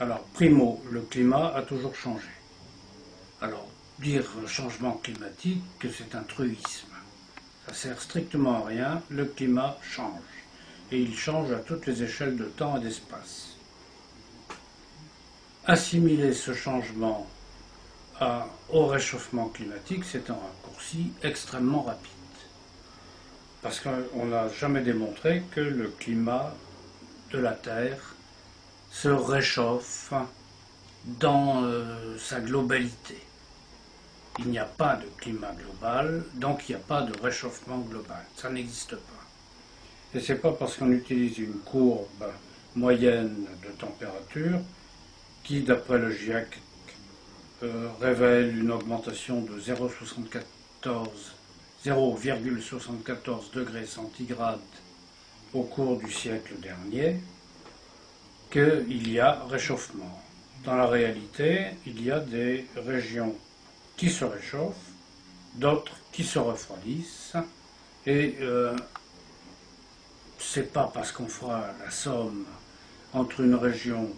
Alors, primo, le climat a toujours changé. Alors, dire changement climatique, que c'est un truisme. Ça sert strictement à rien, le climat change. Et il change à toutes les échelles de temps et d'espace. Assimiler ce changement au réchauffement climatique, c'est un raccourci extrêmement rapide. Parce qu'on n'a jamais démontré que le climat de la Terre se réchauffe dans sa globalité. Il n'y a pas de climat global, donc il n'y a pas de réchauffement global. Ça n'existe pas. Et ce n'est pas parce qu'on utilise une courbe moyenne de température qui, d'après le GIEC, révèle une augmentation de 0,74 degrés centigrades au cours du siècle dernier, qu'il y a réchauffement. Dans la réalité, il y a des régions qui se réchauffent, d'autres qui se refroidissent, et c'est pas parce qu'on fera la somme entre une région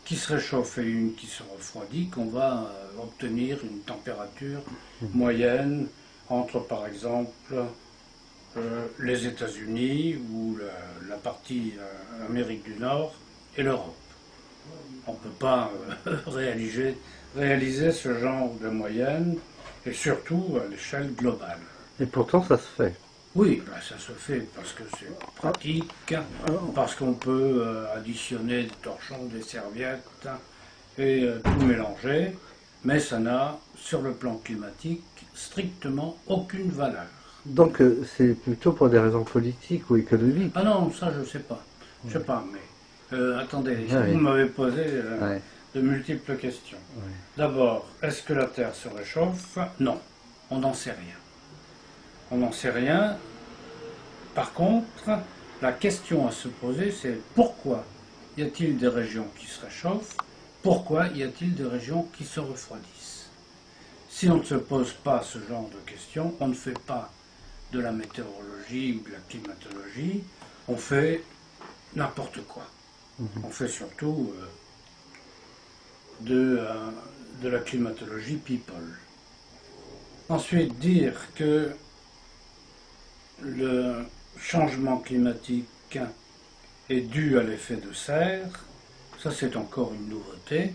qui se réchauffe et une qui se refroidit qu'on va obtenir une température moyenne entre, par exemple, les États-Unis ou la partie Amérique du Nord et l'Europe. On ne peut pas réaliser ce genre de moyenne, et surtout à l'échelle globale. Et pourtant, ça se fait. Oui, ben ça se fait parce que c'est pratique, parce qu'on peut additionner des torchons, des serviettes et tout mélanger, mais ça n'a, sur le plan climatique, strictement aucune valeur. Donc, c'est plutôt pour des raisons politiques ou économiques. Ah non, ça je sais pas. Je sais pas, mais attendez, Ouais. vous m'avez posé Ouais. de multiples questions. Ouais. D'abord, est-ce que la Terre se réchauffe? Non, on n'en sait rien. On n'en sait rien. Par contre, la question à se poser, c'est pourquoi y a-t-il des régions qui se réchauffent? Pourquoi y a-t-il des régions qui se refroidissent? Si on ne se pose pas ce genre de questions, on ne fait pas de la météorologie ou de la climatologie, on fait n'importe quoi. On fait surtout de la climatologie people. Ensuite, dire que le changement climatique est dû à l'effet de serre, ça c'est encore une nouveauté,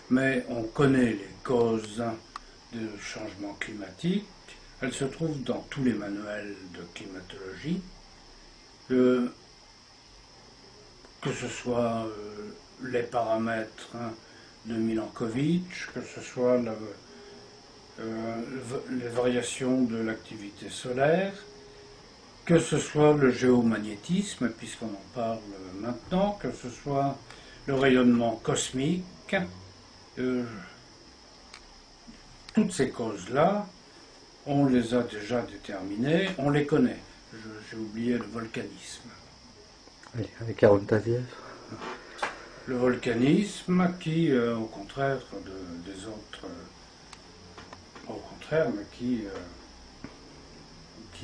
mais on connaît les causes du changement climatique, elles se trouvent dans tous les manuels de climatologie, que ce soit les paramètres de Milankovitch, que ce soit les variations de l'activité solaire, que ce soit le géomagnétisme, puisqu'on en parle maintenant, que ce soit le rayonnement cosmique, toutes ces causes-là, on les a déjà déterminées, on les connaît. J'ai oublié le volcanisme. Oui, avec Aaron Taziev. Le volcanisme qui, au contraire des autres, au contraire, mais qui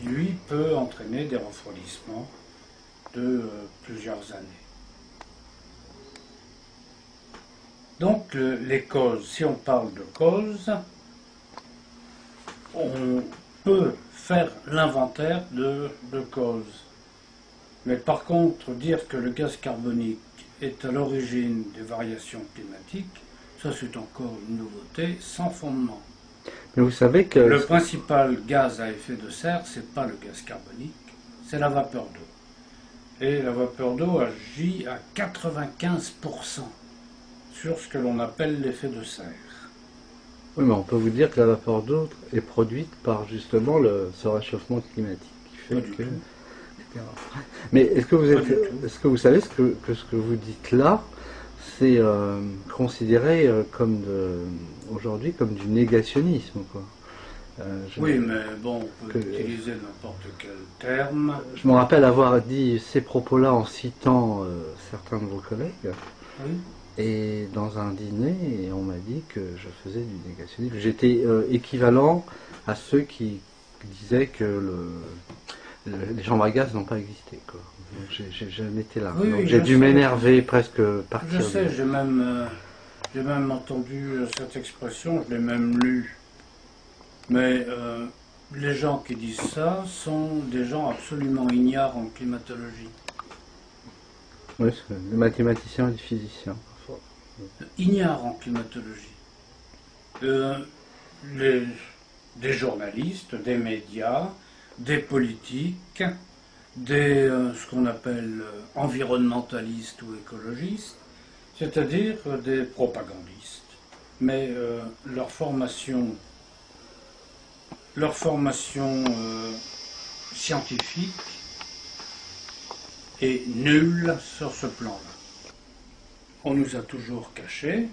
lui peut entraîner des refroidissements de plusieurs années. Donc les causes, si on parle de causes, on peut faire l'inventaire de causes. Mais par contre, dire que le gaz carbonique est à l'origine des variations climatiques, ça c'est encore une nouveauté sans fondement. Mais vous savez que... Le principal gaz à effet de serre, c'est pas le gaz carbonique, c'est la vapeur d'eau. Et la vapeur d'eau agit à 95% sur ce que l'on appelle l'effet de serre. Oui, mais on peut vous dire que la vapeur d'eau est produite par justement ce réchauffement climatique qui fait Pas du que... tout. etc. Mais est-ce que vous Pas du tout. est-ce que vous savez ce que vous dites là, c'est considéré comme aujourd'hui comme du négationnisme, quoi. Oui, mais bon, on peut utiliser n'importe quel terme. Je me rappelle avoir dit ces propos-là en citant certains de vos collègues. Oui. Et dans un dîner, on m'a dit que je faisais du négationnisme. J'étais équivalent à ceux qui disaient que les chambres à gaz n'ont pas existé, quoi. Donc, j'ai jamais été là. Oui, Donc, oui, j'ai je dû sais. m'énerver presque partir Je sais, de... j'ai même entendu cette expression, je l'ai même lue. Mais les gens qui disent ça sont des gens absolument ignares en climatologie. Oui, c'est des mathématiciens et des physiciens, parfois. Ignares en climatologie. Euh, les- des journalistes, des médias, des politiques, ce qu'on appelle environnementalistes ou écologistes, c'est-à-dire des propagandistes. Mais leur formation scientifique est nulle sur ce plan-là. On nous a toujours caché,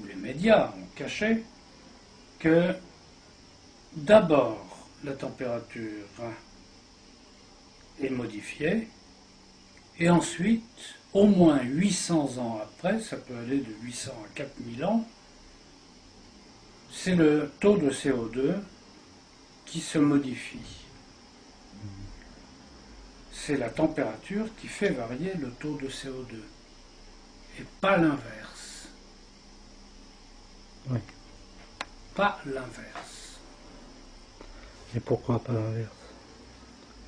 ou les médias ont caché, que d'abord la température est modifiée, et ensuite, au moins 800 ans après, ça peut aller de 800 à 4000 ans, c'est le taux de CO2 qui se modifie. C'est la température qui fait varier le taux de CO2, et pas l'inverse. Oui. Pas l'inverse. Et pourquoi pas l'inverse?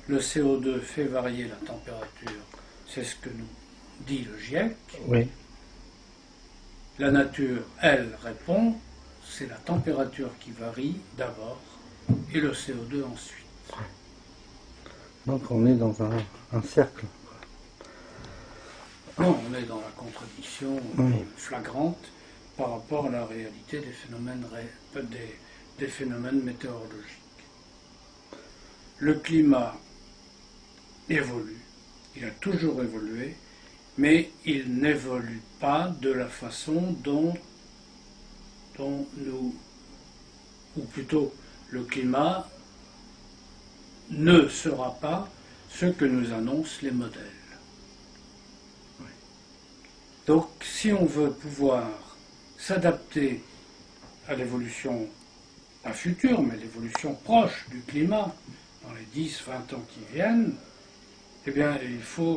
Le CO2 fait varier la température, c'est ce que nous dit le GIEC. Oui. La nature, elle, répond, c'est la température qui varie d'abord et le CO2 ensuite. Donc on est dans un cercle. Non, on est dans la contradiction Oui. flagrante par rapport à la réalité des phénomènes météorologiques. Le climat évolue, il a toujours évolué, mais il n'évolue pas de la façon dont nous, ou plutôt le climat ne sera pas ce que nous annoncent les modèles. Donc si on veut pouvoir s'adapter à l'évolution, pas future, mais l'évolution proche du climat dans les 10-20 ans qui viennent, eh bien il faut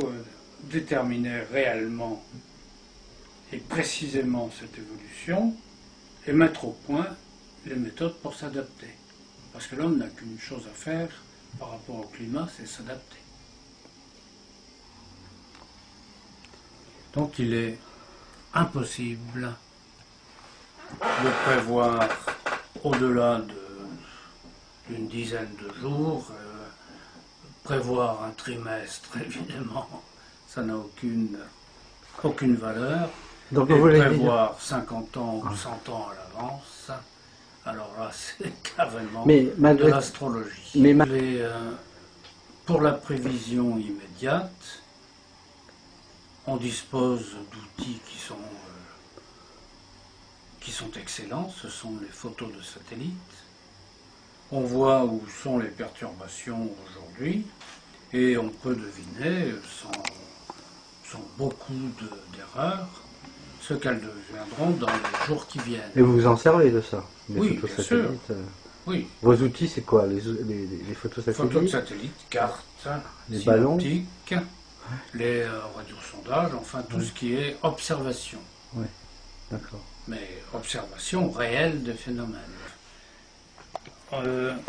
déterminer réellement et précisément cette évolution et mettre au point les méthodes pour s'adapter. Parce que l'homme n'a qu'une chose à faire par rapport au climat, c'est s'adapter. Donc il est impossible de prévoir au-delà d'une dizaine de jours, prévoir un trimestre, évidemment, ça n'a aucune valeur. Donc Et vous voulez prévoir 50 ans ou 100 ans à l'avance, alors là, c'est carrément Mais malgré- de l'astrologie. mais Pour la prévision immédiate, on dispose d'outils qui sont excellents, ce sont les photos de satellites. On voit où sont les perturbations aujourd'hui et on peut deviner, sans beaucoup d'erreurs, ce qu'elles deviendront dans les jours qui viennent. Et vous vous en servez de ça, les Oui, photos bien sûr. satellites Oui, Vos outils, c'est quoi les photos satellites? photos de satellites, cartes, Les ballons. synoptiques, les radiosondages, enfin tout ce qui est observation. Oui, d'accord. Mais observation réelle des phénomènes.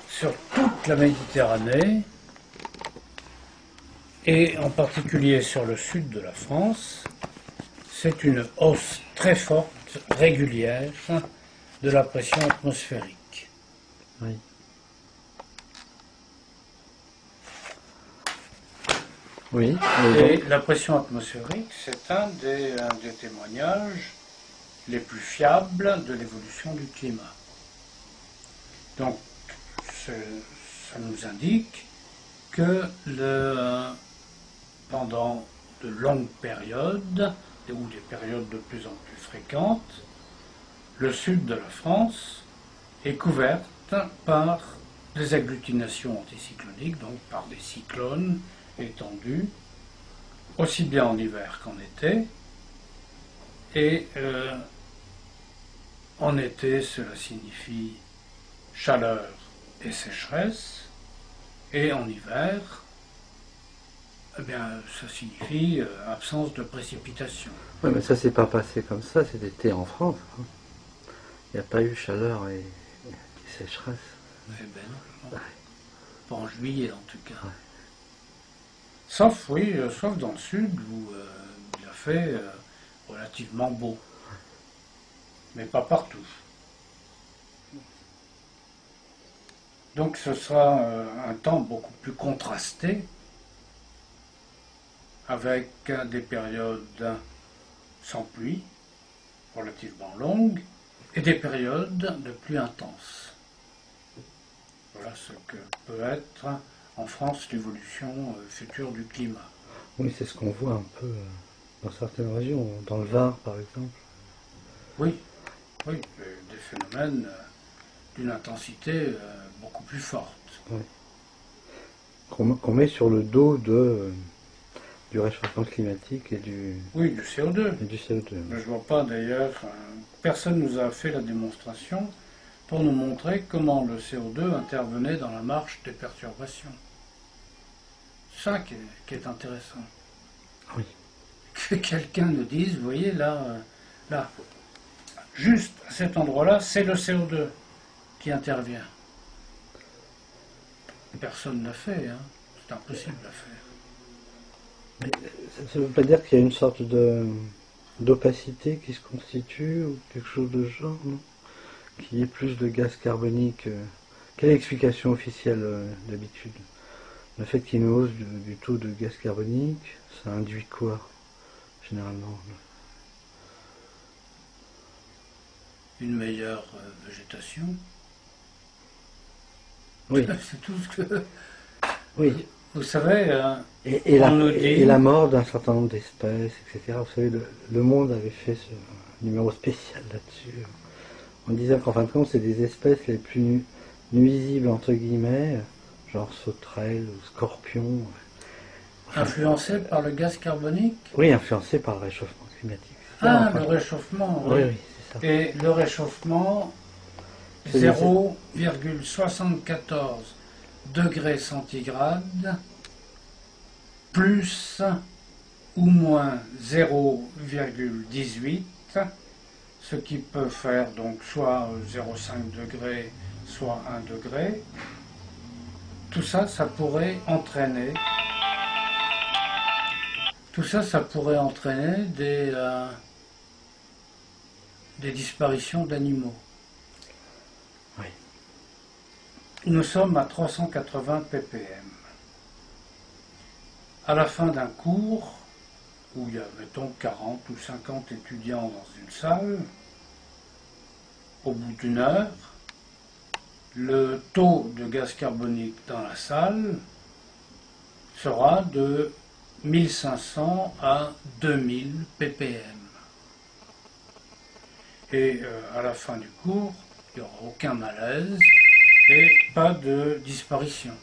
Sur toute la Méditerranée, et en particulier sur le sud de la France, c'est une hausse très forte, régulière, de la pression atmosphérique. Oui. Oui. Et donc- la pression atmosphérique, c'est un des témoignages les plus fiables de l'évolution du climat. Donc, ça nous indique que pendant de longues périodes, ou des périodes de plus en plus fréquentes, le sud de la France est couverte par des agglutinations anticycloniques, donc par des cyclones étendus, aussi bien en hiver qu'en été. Et en été, cela signifie chaleur et sécheresse. Et en hiver, eh bien, ça signifie absence de précipitation. Ouais, mais ça s'est pas passé comme ça, cet été en France, hein. Il n'y a pas eu chaleur et sécheresse. Eh ben non, pas en juillet en tout cas. Ouais. Sauf, oui, sauf dans le sud où il a fait relativement beau. Mais pas partout. Donc ce sera un temps beaucoup plus contrasté, avec des périodes sans pluie, relativement longues, et des périodes de pluie intense. Voilà ce que peut être en France l'évolution future du climat. Oui, c'est ce qu'on voit un peu dans certaines régions, dans le Var par exemple. Oui, oui, des phénomènes d'une intensité beaucoup plus forte. Ouais. Qu'on met sur le dos du réchauffement climatique Oui, du CO2. et du CO2. Je ne vois pas d'ailleurs, personne nous a fait la démonstration pour nous montrer comment le CO2 intervenait dans la marche des perturbations. C'est ça qui est intéressant. Oui. Que quelqu'un nous dise, vous voyez là, juste à cet endroit-là, c'est le CO2 qui intervient. Personne ne l'a fait, hein. C'est impossible à faire. Ça ne veut pas dire qu'il y a une sorte d'opacité qui se constitue ou quelque chose de genre, non? Qu'il y ait plus de gaz carbonique. Quelle est l'explication officielle d'habitude? Le fait qu'il y ait une hausse du taux de gaz carbonique, ça induit quoi, généralement? Une meilleure végétation. Oui, C'est tout ce que... oui. Vous savez, Et on nous dit... et la mort d'un certain nombre d'espèces, etc. Vous savez, le Monde avait fait ce numéro spécial là-dessus. On disait qu'en fin de compte, c'est des espèces les plus nuisibles, entre guillemets, genre sauterelles ou scorpions. Enfin, Influencé par le gaz carbonique? oui, influencés par le réchauffement climatique. C'est ça, Ah, enfin. le réchauffement, Oui, oui. oui, c'est ça. Et le réchauffement, C'est 0,74 degrés centigrades, plus ou moins 0,18, ce qui peut faire donc soit 0,5 degrés, soit 1 degré. Tout ça, ça pourrait entraîner des disparitions d'animaux. Oui. Nous sommes à 380 ppm. À la fin d'un cours, où il y a, mettons, 40 ou 50 étudiants dans une salle, au bout d'une heure, le taux de gaz carbonique dans la salle sera de 1500 à 2000 ppm. Et à la fin du cours, il n'y aura aucun malaise et pas de disparition.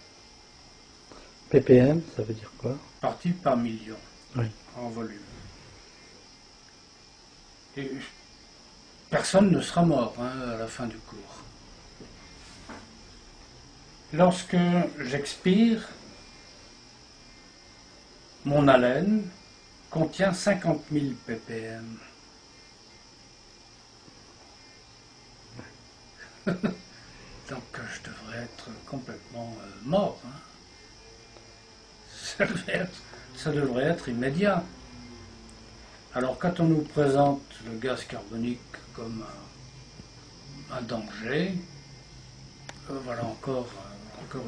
ppm, ça veut dire quoi? Partie par million, Oui. en volume. Et personne ne sera mort à la fin du cours. Lorsque j'expire, mon haleine contient 50 000 ppm. Donc je devrais être complètement mort. Ça devrait être immédiat. Alors quand on nous présente le gaz carbonique comme un danger, voilà encore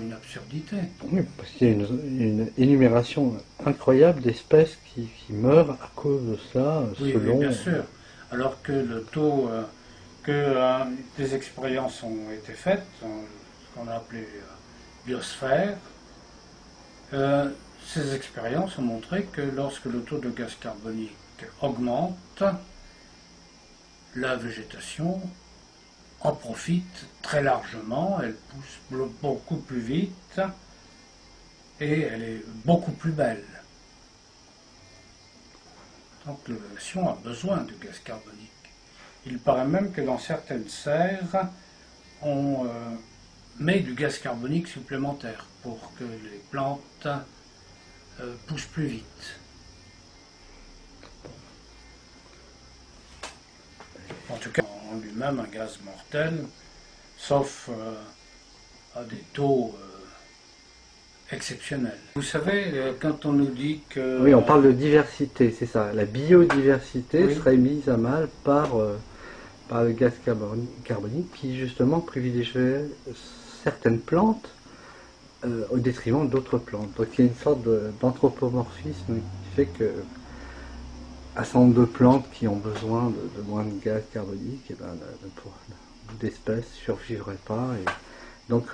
une absurdité. Oui, parce qu'il y a une énumération incroyable d'espèces qui meurent à cause de ça, Oui, selon... oui, bien sûr. Alors que le taux, des expériences ont été faites, ce qu'on a appelé biosphère, ces expériences ont montré que lorsque le taux de gaz carbonique augmente, la végétation en profite très largement, elle pousse beaucoup plus vite et elle est beaucoup plus belle. Donc la végétation a besoin de gaz carbonique. Il paraît même que dans certaines serres, on mais du gaz carbonique supplémentaire pour que les plantes poussent plus vite. En tout cas, en lui-même, un gaz mortel, sauf à des taux exceptionnels. Vous savez, quand on nous dit que... Oui, on parle de diversité, c'est ça. La biodiversité Oui. serait mise à mal par le gaz carbonique qui justement privilégierait certaines plantes au détriment d'autres plantes. Donc il y a une sorte d'anthropomorphisme qui fait que un certain nombre de plantes qui ont besoin de moins de gaz carbonique, et ben, d'espèces ne survivraient pas. Et donc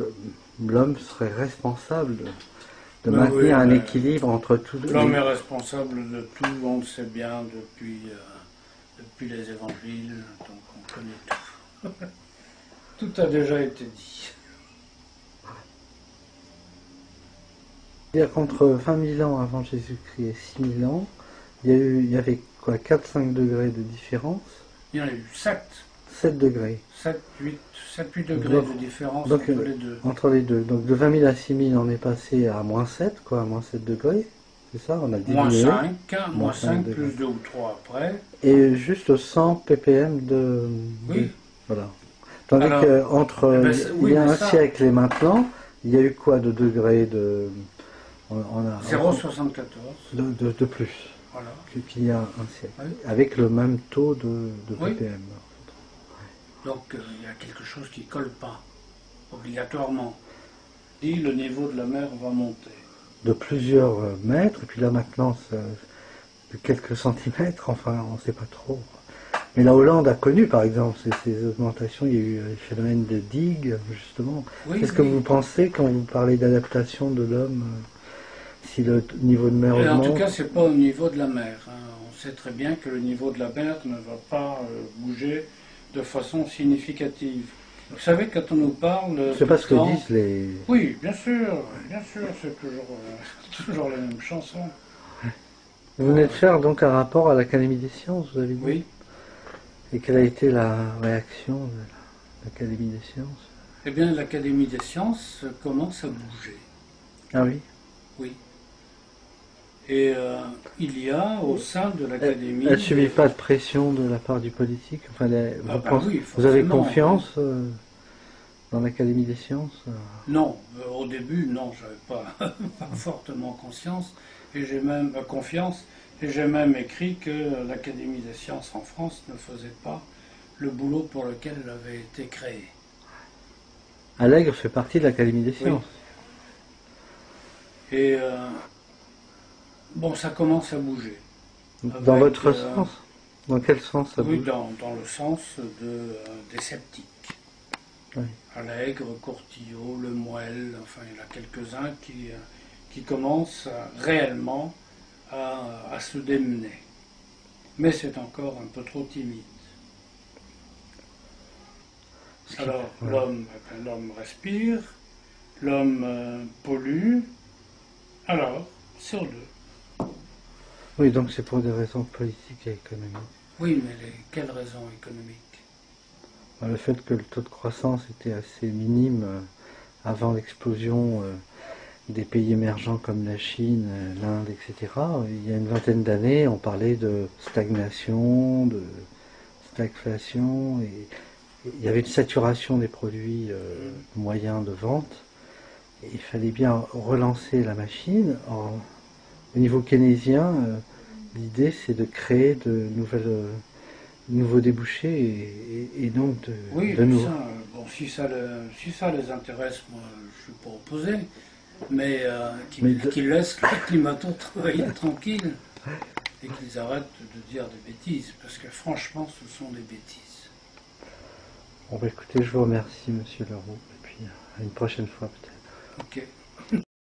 l'homme serait responsable de Ben maintenir oui, un mais équilibre entre tout. l'homme est responsable de tout, on le sait bien depuis les évangiles, donc on connaît tout. Tout a déjà été dit. C'est-à-dire qu'entre 20 000 ans avant Jésus-Christ et 6 000 ans, il y avait quoi, 4-5 degrés de différence? Il y en a eu 7, 7 degrés. 8 degrés Donc, de différence donc, entre les deux. Entre les deux. Donc de 20 000 à 6 000, on est passé à moins 7, quoi, à moins 7 degrés. C'est ça, on a Moins diminué. 5, moins 5 degrés. plus 2 ou 3 après. Et juste 100 ppm Oui. Voilà. Tandis Alors, qu'entre ben, il oui, y a mais un ça- siècle et maintenant, il y a eu quoi de degrés on a 0,74. de plus Voilà. qu'il y a un siècle, Oui. avec le même taux de Oui. ppm. Donc il y a quelque chose qui ne colle pas, obligatoirement. Et le niveau de la mer va monter. De plusieurs mètres, et puis là maintenant, de quelques centimètres, enfin, on ne sait pas trop. Mais la Hollande a connu, par exemple, ces augmentations. Il y a eu le phénomène de digues, justement. Oui, Qu'est-ce que oui. vous pensez quand vous parlez d'adaptation de l'homme, si le niveau de mer Et en augmente? tout cas, ce n'est pas au niveau de la mer, hein. On sait très bien que le niveau de la mer ne va pas bouger de façon significative. Vous savez, quand on nous parle... Je ne sais pas ce que temps- disent les... Oui, bien sûr, c'est toujours, toujours les mêmes chansons. Vous venez de faire donc un rapport à l'Académie des sciences, vous avez dit? Oui. Et quelle a été la réaction de l'Académie des sciences? Eh bien, l'Académie des sciences commence à bouger. Ah oui? Oui. Et il y a au sein de l'Académie... Elle ne subit pas de pression de la part du politique? Enfin, Ah ben oui, vous avez forcément. confiance dans l'Académie des sciences? Non, au début, non, j'avais pas, pas fortement conscience, et j'ai même confiance, et j'ai même écrit que l'Académie des sciences en France ne faisait pas le boulot pour lequel elle avait été créée. Allègre fait partie de l'Académie des sciences. Et bon, ça commence à bouger. Dans Avec, votre sens? Dans quel sens ça Oui, bouge? dans le sens des sceptiques. Oui. Allègre, Courtillot, Lemuel, enfin il y en a quelques-uns qui commencent réellement à se démener. Mais c'est encore un peu trop timide. Alors l'homme respire, l'homme pollue, alors CO2. Oui, donc c'est pour des raisons politiques et économiques. Oui, mais quelles raisons économiques? Le fait que le taux de croissance était assez minime avant l'explosion des pays émergents comme la Chine, l'Inde, etc. Il y a une vingtaine d'années, on parlait de stagnation, de stagflation, et il y avait une saturation des produits moyens de vente. Et il fallait bien relancer la machine. Au niveau keynésien, l'idée c'est de créer de nouveaux débouchés et donc Oui, de nouveaux. ça, bon, si ça les intéresse, moi je suis pas opposé, mais qu'ils laissent le climato travailler tranquille et qu'ils arrêtent de dire des bêtises, parce que franchement ce sont des bêtises. Bon, bah, écoutez, je vous remercie, Monsieur Leroux, et puis à une prochaine fois peut-être. Ok.